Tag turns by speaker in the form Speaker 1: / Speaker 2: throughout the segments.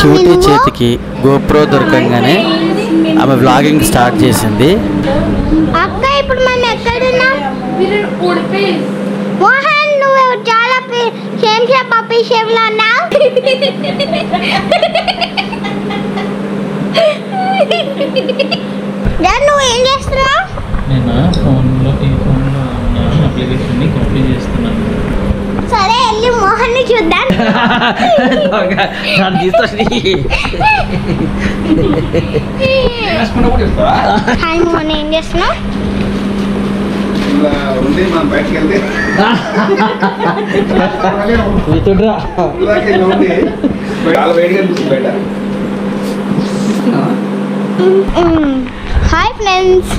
Speaker 1: Cutie చేతికి GoPro దొరకంగానే ఆమె vlogging start చేసింది.
Speaker 2: అక్క ఇప్పుడు మనం ఎక్కడున్నాం? మోహన్ నువ్వు చాలా సేమ్ పప్పీ షేప్ లో ఉన్నావు. నువ్వు ఏం చేస్తున్నావు?
Speaker 3: నేను ఫోన్లో అప్లికేషన్ ని కాపీ చేస్తున్నాను.
Speaker 2: సరే వెళ్ళి మోహన్ ని చూద్దాం. హాయ్ మోహన్, ఏం చేస్తున్నావు? హాయ్ ఫ్రెండ్స్,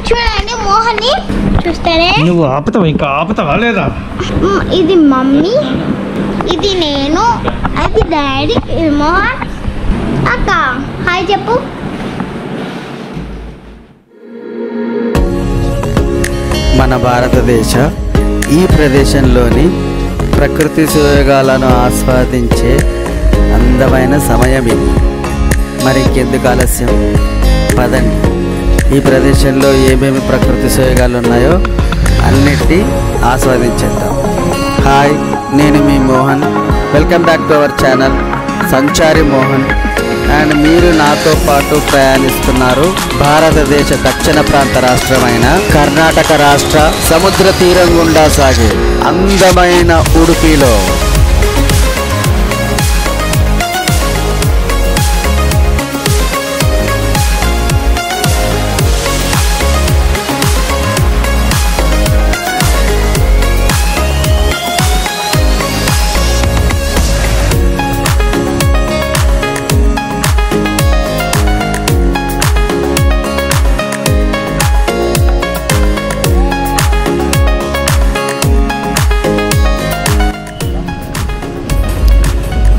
Speaker 2: చూడండి మోహన్ ని చూస్తారే.
Speaker 3: నువ్వు ఆపుతావు, ఇంకా ఆపుతావా లేదా?
Speaker 2: ఇది మమ్మీ, ఇది నేను, అది డాడీ, ఇది మోహన్. అక్క హాయ్ చెప్పు.
Speaker 1: మన భారతదేశ ఈ ప్రదేశంలోని ప్రకృతి సుయోగాలను ఆస్వాదించే అందమైన సమయం ఇది. మరి ఇంకెందుకు ఆలస్యం, పదండి ఈ ప్రదేశంలో ఏమేమి ప్రకృతి సుయోగాలు ఉన్నాయో అన్నిటి ఆస్వాదించేద్దాం. హాయ్, నేను మీ Mohan. Welcome back to our channel Sanchari Mohan. And మీరు నాతో పాటు ప్రయాణిస్తున్నారు భారతదేశ దక్షిణ ప్రాంత రాష్ట్రమైన కర్ణాటక రాష్ట్ర సముద్ర తీరం గుండా సాగే అందమైన ఉడుపిలో.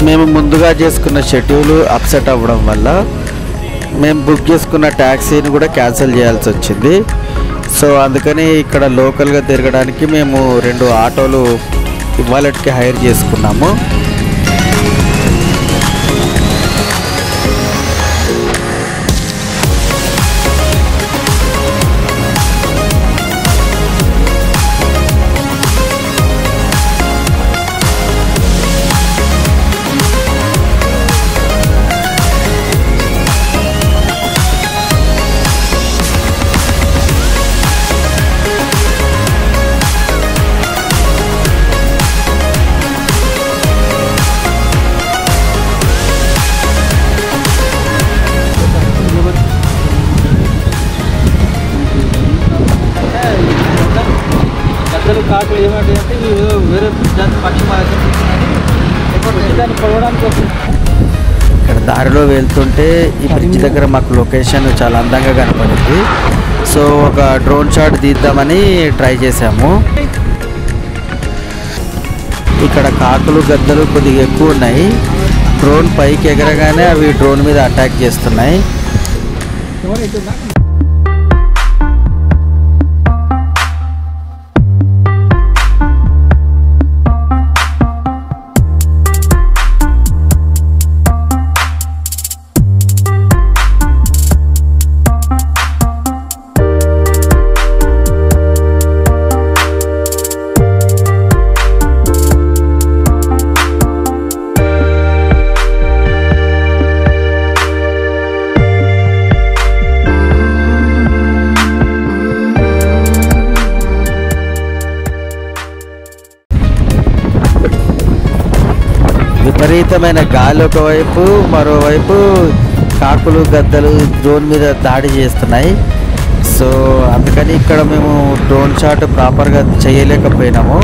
Speaker 1: మేము ముందుగా చేసుకున్న షెడ్యూల్ అప్సెట్ అవ్వడం వల్ల మేము బుక్ చేసుకున్న ట్యాక్సీని కూడా క్యాన్సిల్ చేయాల్సి వచ్చింది. సో అందుకని ఇక్కడ లోకల్గా తిరగడానికి మేము 2 ఆటోలు ఇవాళకి హైర్ చేసుకున్నాము. కాకులు ఏమంటాయంటే వేరే జాతి పక్షి ఇక్కడ దారిలో వెళ్తుంటే ఈ బ్రిడ్జ్ దగ్గర మాకు లొకేషన్ చాలా అందంగా కనపడింది. సో ఒక డ్రోన్ షాట్ తీద్దామని ట్రై చేసాము. ఇక్కడ కాకులు గద్దలు కొద్దిగా ఎక్కువ ఉన్నాయి. డ్రోన్ పైకి ఎగరగానే అవి డ్రోన్ మీద అటాక్ చేస్తున్నాయి. విపరీతమైన గాలి ఒకవైపు, మరోవైపు కాకులు గద్దలు డ్రోన్ మీద దాడి చేస్తున్నాయి. సో అందుకని ఇక్కడ మేము డ్రోన్ షాట్ ప్రాపర్గా చేయలేకపోయినాము.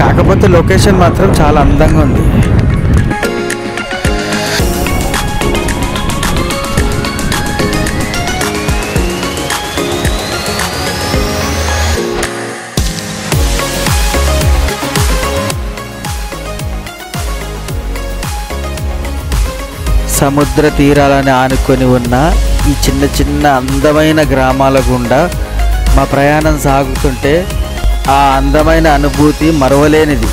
Speaker 1: కాకపోతే లొకేషన్ మాత్రం చాలా అందంగా ఉంది. సముద్ర తీరాలను ఆనుకొని ఉన్న ఈ చిన్న చిన్న అందమైన గ్రామాల గుండా మా ప్రయాణం సాగుతుంటే ఆ అందమైన అనుభూతి మరవలేనిది.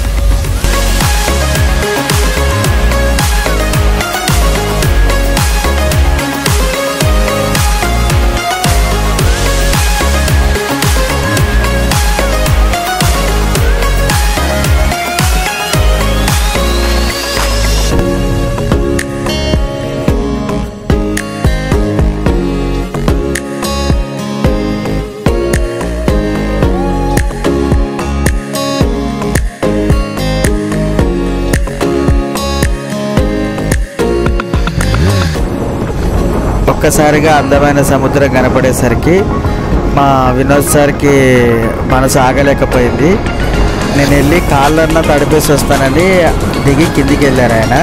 Speaker 1: ఒక్కసారిగా అందమైన సముద్రం కనపడేసరికి మా వినోద్ సార్కి మనసు ఆగలేకపోయింది. నేను వెళ్ళి కాళ్ళన్నా తడిపేసి వస్తానని దిగి కిందికి వెళ్ళారు ఆయన.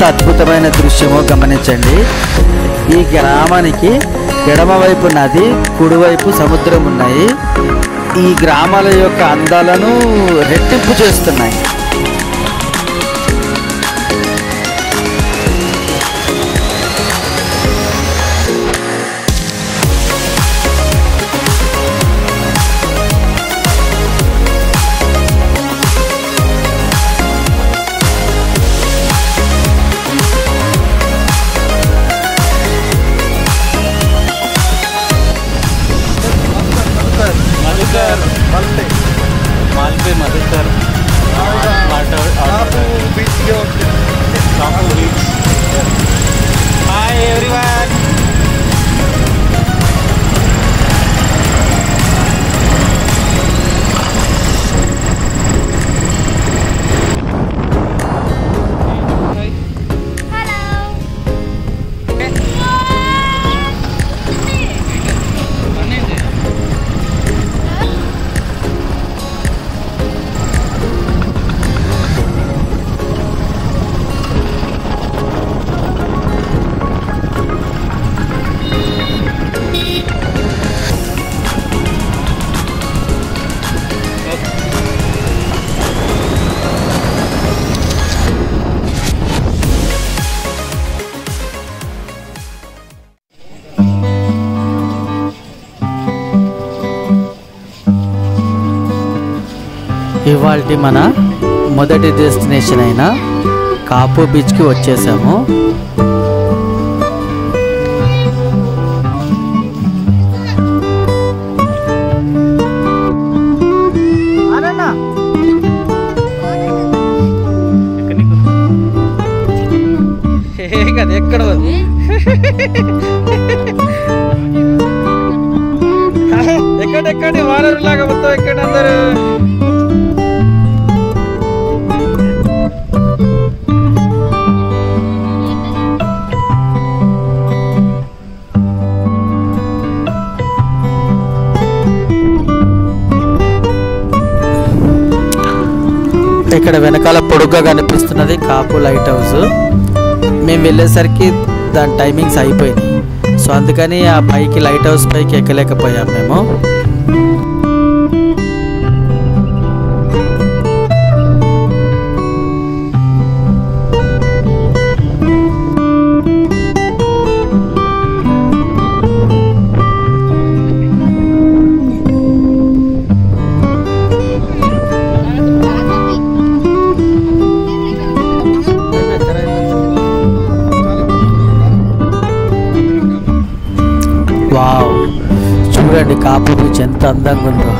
Speaker 1: అద్భుతమైన దృశ్యమో గమనించండి. ఈ గ్రామానికి ఎడమవైపు నది, కుడివైపు సముద్రం ఉన్నాయి. ఈ గ్రామాల యొక్క అందాలను రెట్టింపు చేస్తున్నాయి.
Speaker 3: Malpe Madhukar hi everyone.
Speaker 1: ఇవాల్టి మన మొదటి డెస్టినేషన్ అయిన కాపు బీచ్కి వచ్చేసాము.
Speaker 3: ఎక్కడ ఎక్కడెక్కడి వారలాగా మొత్తం ఎక్కడ అందరు
Speaker 1: ఇక్కడ వెనకాల పొడుగ్గా కనిపిస్తున్నది కాపు లైట్ హౌస్. మేము వెళ్ళేసరికి దాని టైమింగ్స్ అయిపోయినాయి. సో అందుకని ఆ పైకి లైట్ హౌస్ పైకి ఎక్కలేకపోయాం మేము. వావ్, చూడండి కాపు బీచ్ ఎంత అందంగా ఉందో.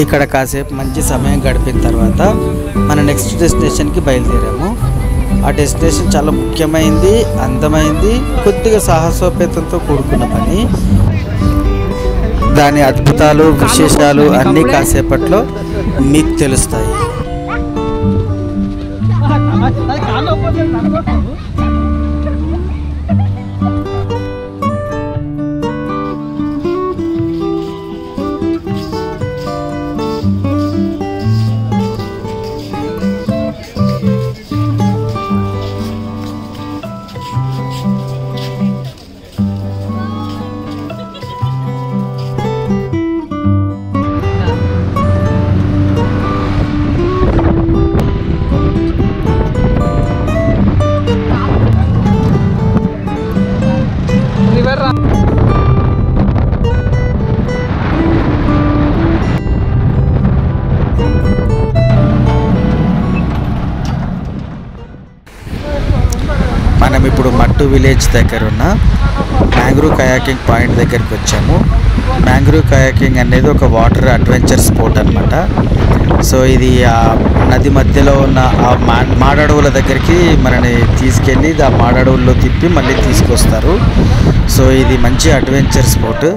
Speaker 1: ఇక్కడ కాసేపు మంచి సమయం గడిపిన తర్వాత మన నెక్స్ట్ డెస్టినేషన్కి బయలుదేరాము. ఆ డెస్టినేషన్ చాలా ముఖ్యమైనది, అందమైంది, కొద్దిగా సాహసోపేతంతో కూడుకున్న పని. దాని అద్భుతాలు, విశేషాలు అన్నీ కాసేపట్లో మీకు తెలుస్తాయి. మనం ఇప్పుడు మట్టు విలేజ్ దగ్గర ఉన్న మ్యాంగ్రూవ్ కయాకింగ్ పాయింట్ దగ్గరికి వచ్చాము. మ్యాంగ్రూవ్ కయాకింగ్ అనేది ఒక వాటర్ అడ్వెంచర్ స్పోర్ట్ అనమాట. సో ఇది ఆ నది మధ్యలో ఉన్న ఆ మాడడవుల దగ్గరికి మనని తీసుకెళ్ళి ఆ మాడడవుల్లో తిప్పి మళ్ళీ తీసుకొస్తారు. సో ఇది మంచి అడ్వెంచర్ స్పోర్ట్.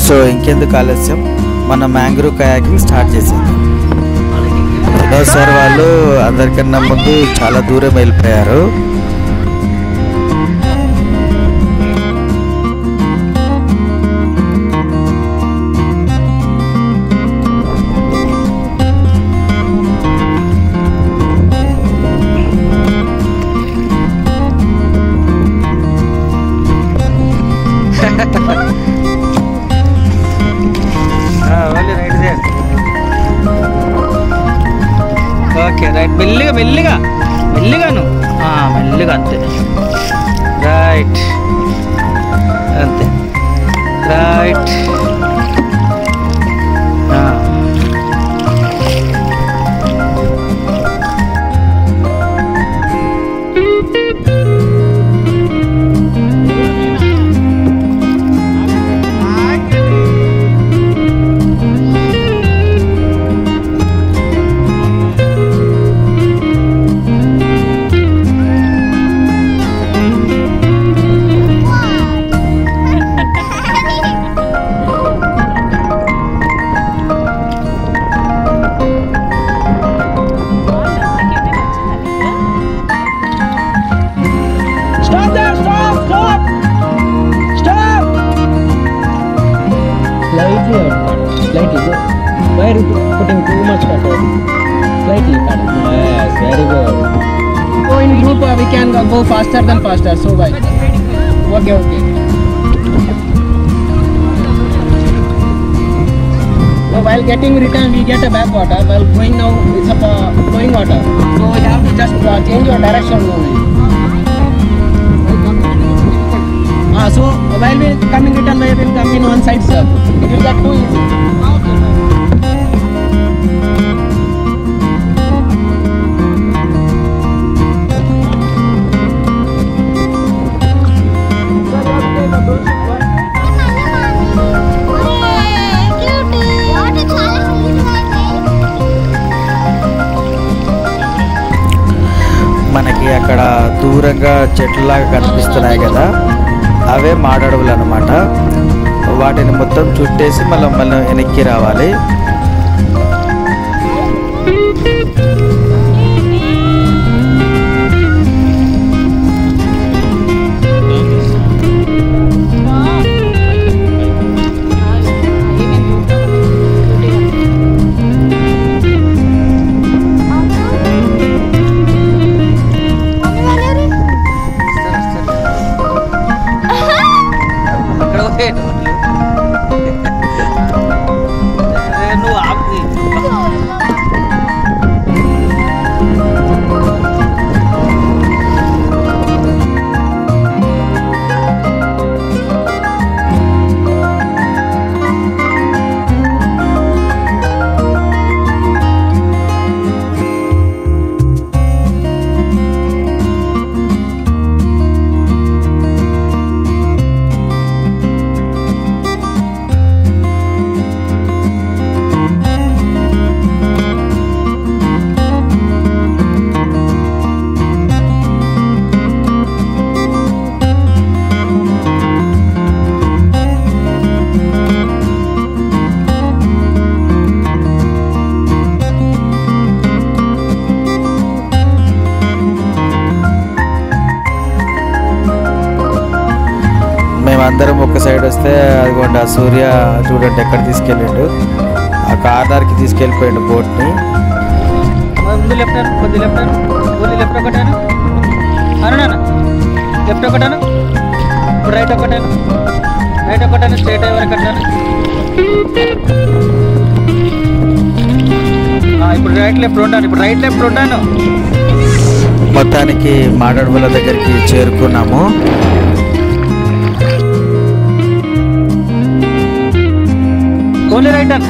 Speaker 1: సో ఇంకెందుకు ఆలస్యం, మన మ్యాంగ్రూవ్ కయాకింగ్ స్టార్ట్ చేసాము. సార్ వాళ్ళు అందరికన్నా ముందు చాలా దూరం వెళ్ళిపోయారు.
Speaker 3: ఓకే రైట్, మెల్లిగా మెల్లిగా మెల్లిగాను, మెల్లిగా అంతే, రైట్ అంతే, right.
Speaker 4: Slightly. Why are you putting too much water? Slightly. Yes, very good. So in group we can go faster than faster. So why? Okay. So while getting return we get a back water. While going now it's a flowing water. So we have to just change your direction now. So while we coming return we will come in one side sir. It will get too easy.
Speaker 1: మనకి అక్కడ దూరంగా చెట్లలాగా కనిపిస్తున్నాయి కదా, అవే మాడడవులు అన్నమాట. వాటిని మొత్తం చుట్టేసి మళ్ళీ వెనక్కి రావాలి.
Speaker 3: నువ్వు
Speaker 1: అందరం ఒక సైడ్ వస్తే అదిగోండి ఆ సూర్య చూడండి ఎక్కడ తీసుకెళ్ళిండు, ఆ కార్నర్కి తీసుకెళ్ళిపోయాడు బోట్ని.
Speaker 3: ముందు లెఫ్ట్ అను, కొద్ది లెఫ్ట్ అను, ఓన్లీ లెఫ్ట్ ఒకటాను నాన్న, లెఫ్ట్ ఒకటాను, ఇప్పుడు రైట్ ఒకటాను, రైట్ ఒకటాను, స్ట్రైట్ అయ్యే వరకు అట్లాను. ఇప్పుడు రైట్ లెఫ్ట్ ఉంటాను, ఇప్పుడు రైట్ లెఫ్ట్ ఉంటాను.
Speaker 1: మొత్తానికి మాడడుగుల దగ్గరికి చేరుకున్నాము.
Speaker 3: ఓన్లీ రైట్ అను,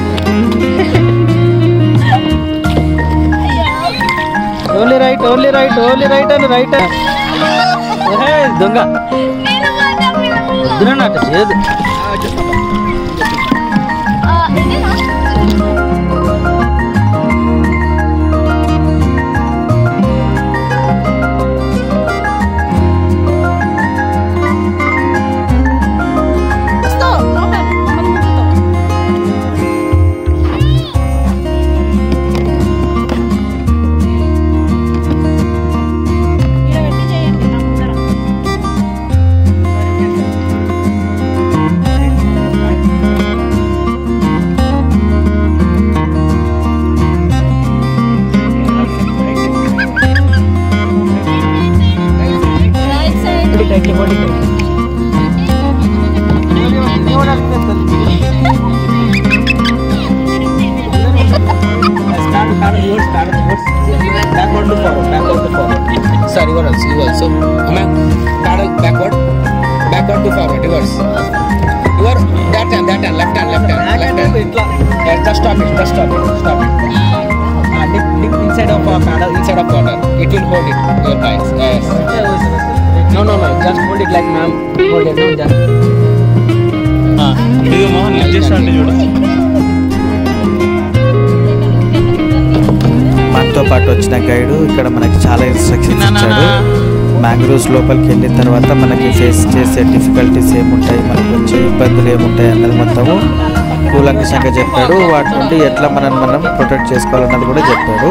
Speaker 3: only right, only right, only right అను, రైట్ దొంగ వద్దునన్న అట్ట చేయదు.
Speaker 4: Sorry, what else? You also. Come on. Paddle backward. Backward to forward. Reverse. You are that hand, left hand, left hand, left hand. Yeah, just stop it. Just stop it. Stop it. Dip inside of paddle, inside of water. It will hold it. Your guys. Yes. No. Just hold it like ma'am. Hold it. No, just.
Speaker 5: ఇదిగో Mohan lift చేస్తా అంటే చూడు.
Speaker 1: మనతో పాటు వచ్చిన guide ఇక్కడ మనకి చాలా ఇన్స్ట్రక్షన్స్ ఇచ్చాడు. మ్యాంగ్రోవ్స్ లోపలికి వెళ్ళిన తర్వాత మనకి ఫేస్ చేసే డిఫికల్టీస్ ఏముంటాయి, మనకు వచ్చే ఇబ్బందులు ఏముంటాయి అన్నది మొత్తము కూలంకషంగా చెప్పాడు. వాటి నుండి ఎట్లా మనం ప్రొటెక్ట్ చేసుకోవాలన్నది కూడా చెప్పాడు.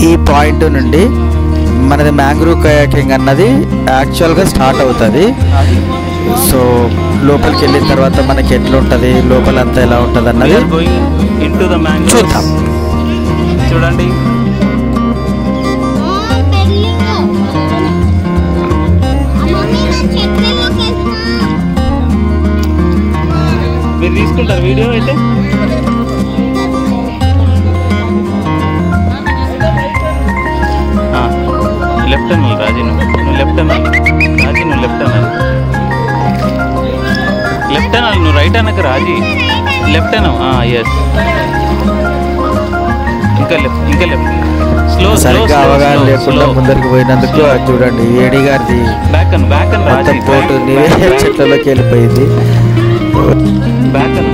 Speaker 1: ఈ పాయింట్ నుండి మనది మ్యాంగ్రూవ్ కయాకింగ్ అన్నది యాక్చువల్గా స్టార్ట్ అవుతుంది. సో లోపలికి వెళ్ళిన తర్వాత మనకి ఎట్లుంటుంది, లోపలంతా ఎలా ఉంటుంది అన్నది చూద్దాం.
Speaker 5: చూడండి మీరు తీసుకుంటారు వీడియో అయితే. లెఫ్ట్ అనాలి రాజీ, నువ్వు లెఫ్ట్ అనాలి రాజీ, నువ్వు లెఫ్ట్ అనాలి, లెఫ్ట్ అనాలి, నువ్వు రైట్ అనక రాజీ, లెఫ్ట్ అనావు. ఎస్, ఇంకా లెఫ్ట్, ఇంకా లెఫ్ట్. స్లో
Speaker 1: సరిగ్గా అవగాహన లేకుండా ముందరికి పోయినందుకు అది చూడండి ఏడి గారిది
Speaker 5: బ్యాక్ అను, బ్యాక్ అను రాజీ,
Speaker 1: మొత్తం పోటు నీవే చెట్లలోకి వెళ్ళిపోయింది.
Speaker 5: బ్యాక్ అను.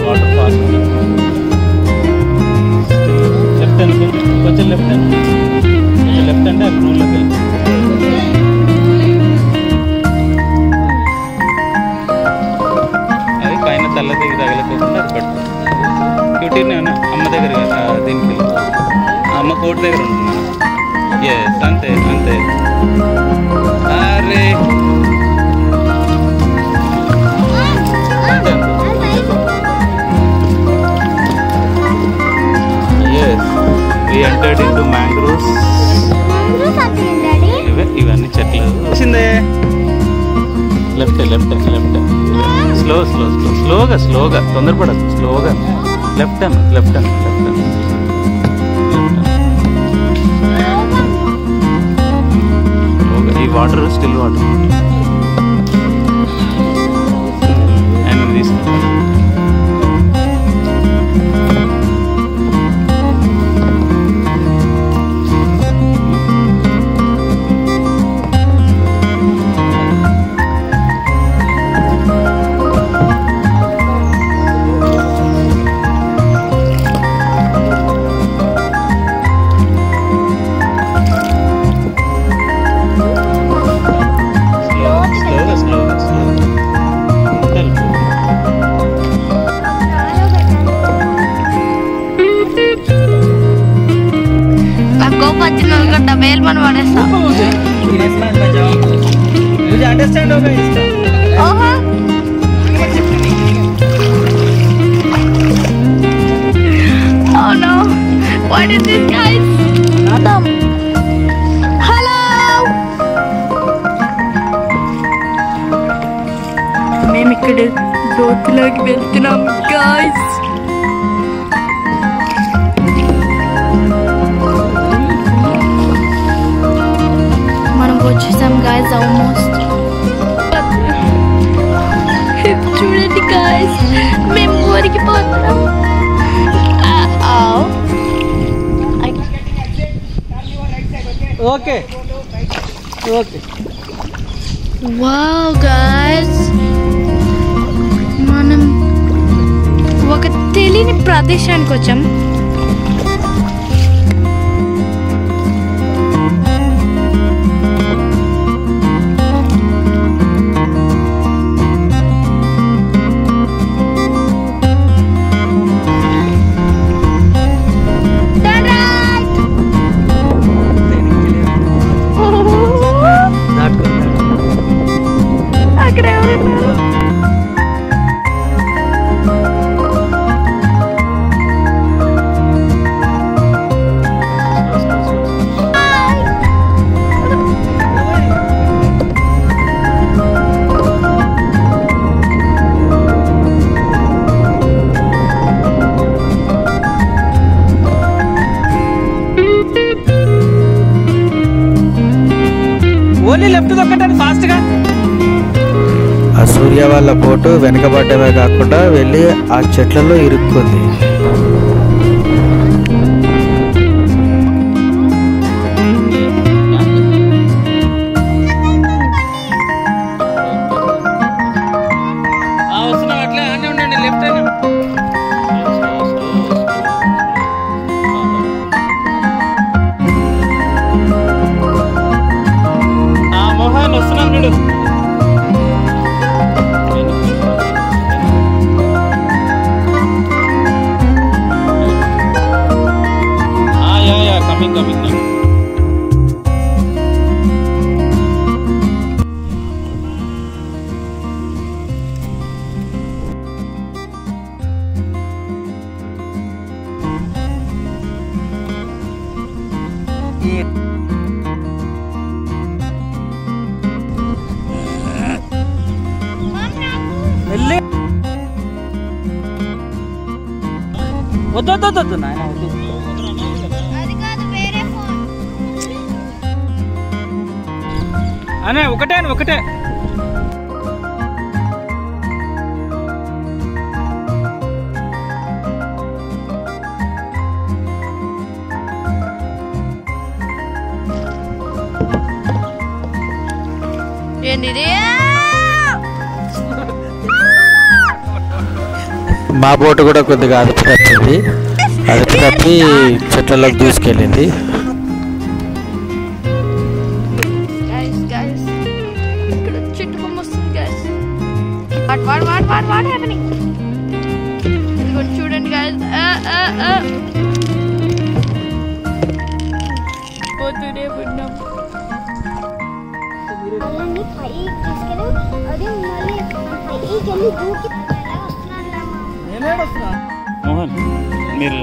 Speaker 5: వాటర్ ఫాస్ట్, లెఫ్ట్ అను, కొంచెం లెఫ్ట్ అను, కొంచెం లెఫ్ట్ అంటే అక్కడ రూల్లోకి వెళ్ళి అది పైన తల్ల దగ్గర తగలకోకుండా అది పట్టు. క్యూటీనే ఉన్నా అమ్మ దగ్గర దీనికి అమ్మ కోట్ దగ్గర ఉంటుంది. ఎస్, అంతే అంతే. అరే yes, we entered into mangroves. ఇవన్నీ చెట్లు వచ్చిందే. Left left left, slow slow slow, స్లోగా స్లోగా, తొందరపడదు, స్లోగా లెఫ్ట్ అను, లెఫ్ట్ అను, లెఫ్ట్ అను, స్లోగా. ఈ వాటర్ స్టిల్ వాటర్ అండ్ తీసుకుంటాను.
Speaker 2: పడ్డా వేలు మన పడేస్తా
Speaker 3: అండర్స్టాండ్
Speaker 2: ఓహో Oh no, what is this guys? Hello. మేము ఇక్కడ లోతులోకి వెళ్తున్నాం guys. మనం వచ్చేసాం guys almost. చూడండి guys, మేము ఊరికిపోతున్నాం.
Speaker 3: ఓకే ఓకే
Speaker 2: వావ్ గాయ్స్, మనం ఒక తెలియని ప్రదేశానికి వచ్చాం. అక్కడ ఎవరున్నారు?
Speaker 3: ఓన్లీ లెఫ్ట్ దొక్కటానికి ఫాస్ట్గా.
Speaker 1: ఆ సూర్య వాళ్ళ బోటు వెనకబడ్డమే కాకుండా వెళ్ళి ఆ చెట్లలో ఇరుక్కుంది.
Speaker 3: వస్తున్నాం, అట్లే అన్నీ ఉండండి. లెఫ్ట్ అయినా మోహన్ వస్తున్నాం చూడు. కమింగ్ కమింగ్ వద్దు నాయన వద్దు. అనే ఒకటే ఒకటే.
Speaker 1: మా బోటు కూడా కొద్దిగా అదుపు తప్పింది. అదుపు తప్పి చెట్లలోకి దూసుకెళ్ళింది.
Speaker 2: చూడండి guys, పోతూనే ఉన్నాం.
Speaker 5: మోహన్ మీరు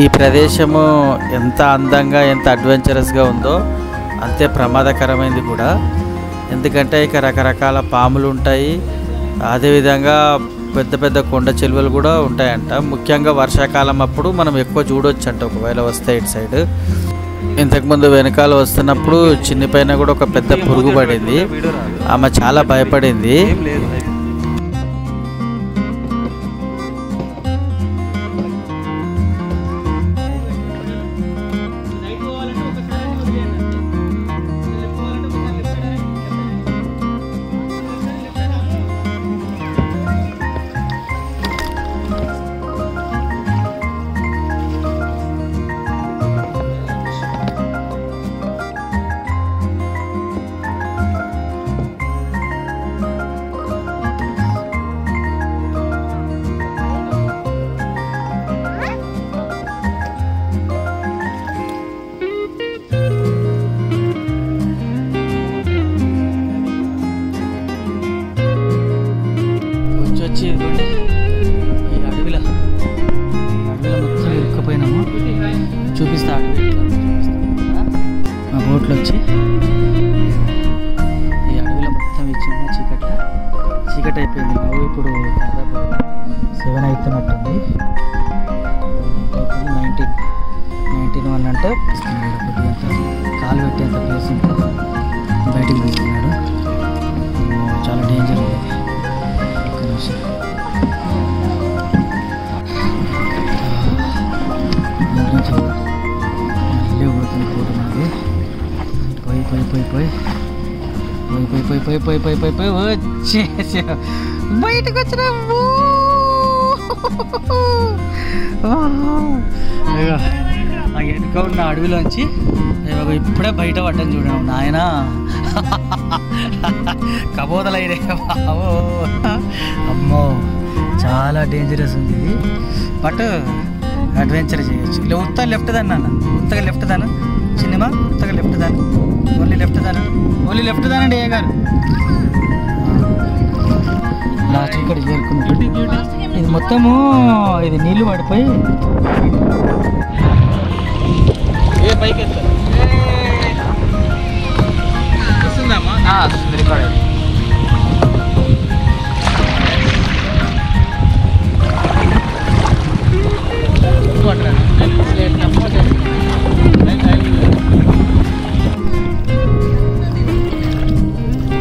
Speaker 1: ఈ ప్రదేశము ఎంత అందంగా ఎంత అడ్వెంచరస్గా ఉందో అంతే ప్రమాదకరమైనది కూడా. ఎందుకంటే ఇక రకరకాల పాములు ఉంటాయి, అదేవిధంగా పెద్ద పెద్ద కొండ చెలువలు కూడా ఉంటాయంట. ముఖ్యంగా వర్షాకాలం అప్పుడు మనం ఎక్కువ చూడొచ్చు అంట ఒకవేళ వస్తే ఇటు సైడ్. ఇంతకుముందు వెనకాల వస్తున్నప్పుడు చిన్ని పైన కూడా ఒక పెద్ద పురుగు పడింది. ఆమె చాలా భయపడింది.
Speaker 3: 19 అంటే కాలు పెట్టేంత ప్లేస్ ఉంటుంది, బయటికి తీసుకున్నాడు. చాలా డేంజర్ ఉంది. ఒక్క నిమిషం. మళ్ళీ పోతుంది పోటు మనకి. పోయి వచ్చేసా, బయటకు వచ్చిన వెనుక ఉన్న అడవిలోంచి ఇప్పుడే బయట పడ్డాను చూడడం నాయన. కబోదలైరే బాబో, అమ్మో చాలా డేంజరస్ ఉంది ఇది. బట్ అడ్వెంచర్ చేయొచ్చు. ఇలా ఉత్తగా లెఫ్ట్ దాన్ని అన్న, ఉత్తగా లెఫ్ట్ దాను సినిమా, ఉత్తగా లెఫ్ట్ దాను, ఓన్లీ లెఫ్ట్ దానండి ఏ గారు. లాస్ట్ ఇక్కడ చేరుకున్నాడు. ఇది మొత్తము ఇది నీళ్లు పడిపోయి
Speaker 4: పైకి వస్తుందమ్మా రికార్డ్.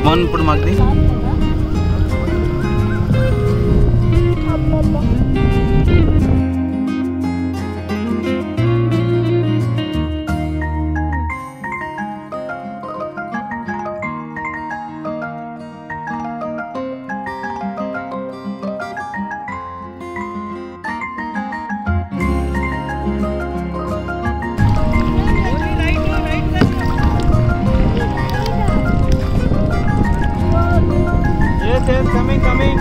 Speaker 5: మౌన్ ఇప్పుడు మాకు
Speaker 4: coming. Coming.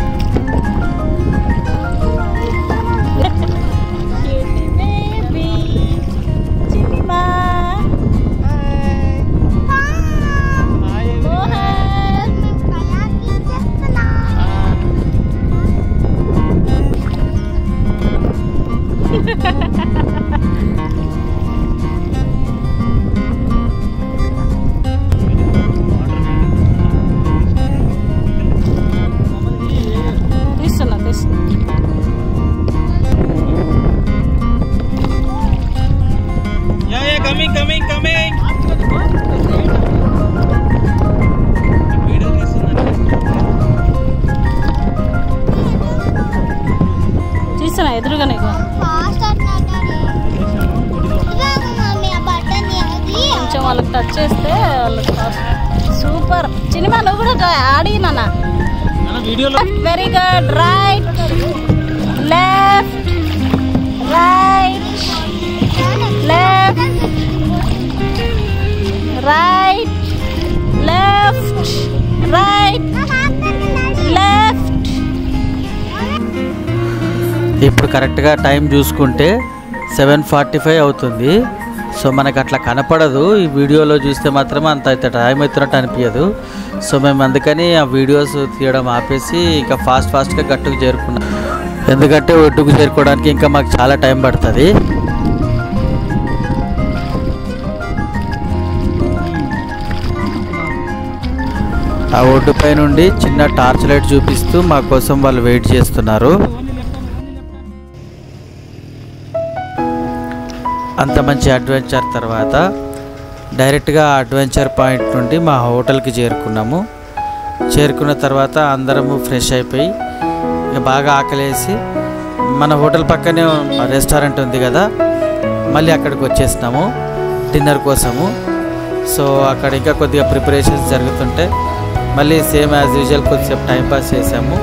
Speaker 6: చూస్తున్నా ఎదురుగానే కొంచెం వాళ్ళకి టచ్ చేస్తే వాళ్ళకి సూపర్. సినిమాలో కూడా ఆడినా very good. Right left right left right left right left.
Speaker 1: ఇప్పుడు కరెక్ట్గా టైం చూసుకుంటే 7:45 అవుతుంది. సో మనకు అట్లా కనపడదు, ఈ వీడియోలో చూస్తే మాత్రం అంత టైం అవుతున్నట్టు అనిపించదు. సో మేము అందుకని ఆ వీడియోస్ తీయడం ఆపేసి ఇంకా ఫాస్ట్గా గట్టుకు చేరుకున్నాం. ఎందుకంటే ఒడ్డుకు చేరుకోవడానికి ఇంకా మాకు చాలా టైం పడుతుంది. ఆ ఒడ్డుపై నుండి చిన్న టార్చ్ లైట్ చూపిస్తూ మా కోసం వాళ్ళు వెయిట్ చేస్తున్నారు. అంత మంచి అడ్వెంచర్ తర్వాత డైరెక్ట్గా అడ్వెంచర్ పాయింట్ నుండి మా హోటల్కి చేరుకున్నాము. చేరుకున్న తర్వాత అందరము ఫ్రెష్ అయిపోయి బాగా ఆకలేసి మన హోటల్ పక్కనే రెస్టారెంట్ ఉంది కదా, మళ్ళీ అక్కడికి వచ్చేసినాము డిన్నర్ కోసము. సో అక్కడ ఇంకా కొద్దిగా ప్రిపరేషన్స్ జరుగుతుంటే మళ్ళీ సేమ్ యాజ్ యూజువల్ కొద్దిసేపు టైంపాస్ చేసాము.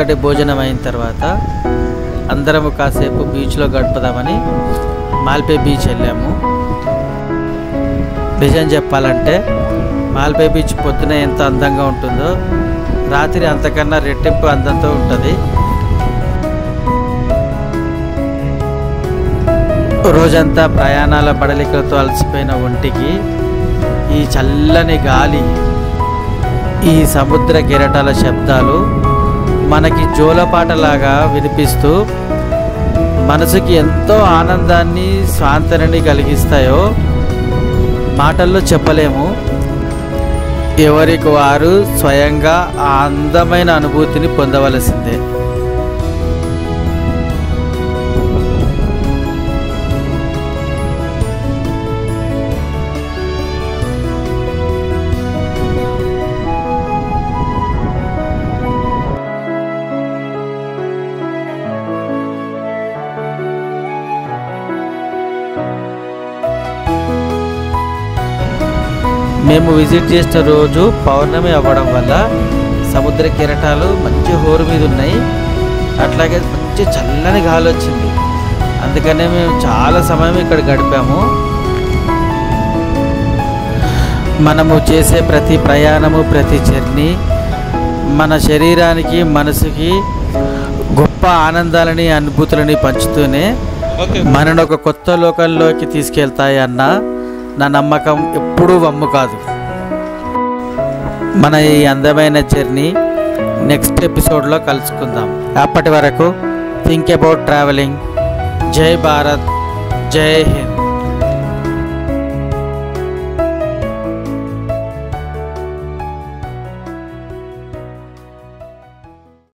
Speaker 1: చక్కటి భోజనం అయిన తర్వాత అందరము కాసేపు బీచ్లో గడుపుదామని మాల్పే బీచ్ వెళ్ళాము. నిజం చెప్పాలంటే మాల్పే బీచ్ పొద్దున ఎంత అందంగా ఉంటుందో రాత్రి అంతకన్నా రెట్టింపు అందంతో ఉంటుంది. రోజంతా ప్రయాణాల బడలికలతో అలసిపోయిన ఒంటికి ఈ చల్లని గాలి, ఈ సముద్ర కెరటాల శబ్దాలు మనకి జోలపాటలాగా వినిపిస్తూ మనసుకి ఎంతో ఆనందాన్ని, స్వాంతనని కలిగిస్తాయో మాటల్లో చెప్పలేము. ఎవరికి వారు స్వయంగా ఆ అందమైన అనుభూతిని పొందవలసిందే. మేము విజిట్ చేసిన రోజు పౌర్ణమి అవ్వడం వల్ల సముద్ర కెరటాలు మంచి హోరు మీద ఉన్నాయి. అట్లాగే మంచి చల్లని గాలి వచ్చింది. అందుకనే మేము చాలా సమయం ఇక్కడ గడిపాము. మనము చేసే ప్రతి ప్రయాణము, ప్రతి జర్నీ మన శరీరానికి, మనసుకి గొప్ప ఆనందాలని, అనుభూతులని పంచుతూనే మనను ఒక కొత్త లోకంలోకి తీసుకెళ్తాయి అన్న నా నమ్మకం ఎప్పుడూ వమ్ము కాదు. మన ఈ అందమైన జర్నీ నెక్స్ట్ ఎపిసోడ్లో కలుసుకుందాం. అప్పటి వరకు థింక్ అబౌట్ ట్రావెలింగ్. జై భారత్, జై హింద్.